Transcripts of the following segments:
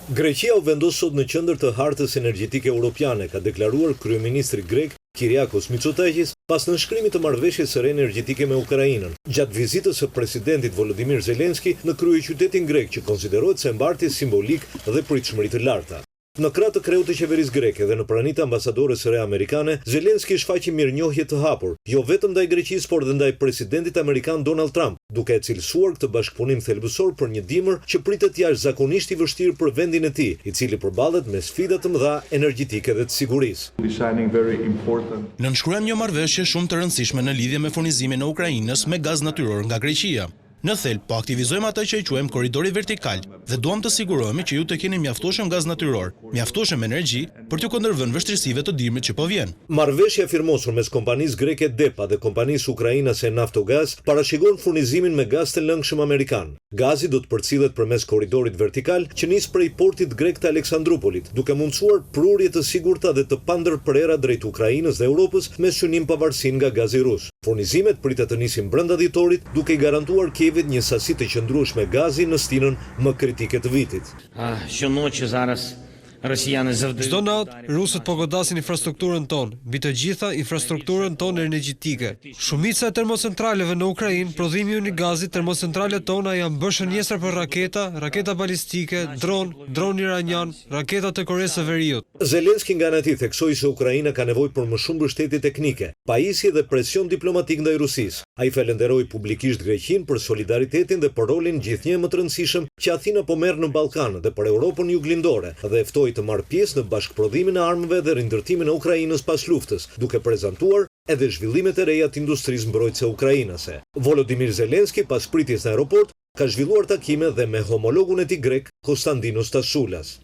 Greqia u vendos sot në qendër të hartës energjetike europiane, ka deklaruar kryeministri grek Kyriakos Mitsotakis pas nënshkrimit të marrëveshjes së re energjetike me Ukrainën, gjatë vizitës së presidentit Volodymyr Zelenski në kryeqytetin grek, që konsiderohet se mbarti simbolik dhe pritshmëri të larta. Në krah të kreut të qeverisë greke dhe në pranitë ambasadores së re amerikane, Zelenski shfaqi mirënjohje të hapur, jo vetëm ndaj Greqisë, por dhe ndaj presidentit amerikan Donald Trump, duke e cilësuar këtë bashkëpunim thelbësor për një dimër që pritet jashtëzakonisht i vështirë për vendin e tij, i cili përballet me sfida të mëdha energjetike dhe të sigurisë. Nënshkruajmë një marrëveshje shumë të rëndësishme në lidhje me furnizimin e Ukrainës me gaz natyror nga Greqia. Në thelb, po aktivizojmë atë që i quajmë korridori vertikal dhe duam të sigurohemi që ju të keni mjaftueshëm gaz natyror, mjaftueshëm energji për t'ju kundërvënë vështirësive të dimrit që po vjen. Marrëveshja firmosur mes kompanisë greke DEPA dhe kompanisë ukrainase Naftogaz parashikon furnizimin me gaz të lëngshëm amerikan. Gazi do të përcillet përmes korridorit vertikal që nis prej portit grek të Aleksandrupolit, duke mundsuar prurje të sigurta dhe të pandërprera drejt Ukrainës dhe Europës me synim pavarësinë nga gazi rus. Furnizimet pritet të nisin brenda dhjetorit, duke i garantuar Kievit një sasi të qëndrueshme gazi në stinën më kritike të vitit. Çdo natë, rusët po godasin infrastrukturën tonë, mbi të gjitha infrastrukturën tonë energjetike. Shumica e termocentraleve në Ukrainë, prodhimi i gazit, termocentralet tona janë bërë shënjestra për raketa balistike, dron iranian, raketa të Koresë së Veriut. Zelenski nga ana e tij theksoi se Ukraina ka nevojë për më shumë mbështetje teknike, pajisje dhe presion diplomatik ndaj Rusisë. Ai falenderoi publikisht Greqinë për solidaritetin dhe për rolin gjithnjë më të rëndësishëm që Athina po merr në Ballkan dhe për Europën juglindore, dhe e ftoi të marrë pjesë në bashkëprodhimin e armëve dhe rindërtimin e Ukrainës pas luftës, duke prezantuar edhe zhvillimet e reja të industrisë mbrojtëse ukrainase. Volodymyr Zelenski, pas pritjes në aeroport, ka zhvilluar takime dhe me homologun e tij grek, Konstantinos Tassoulas.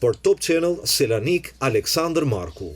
Për Top Channel, Selanik, Aleksandër Marku.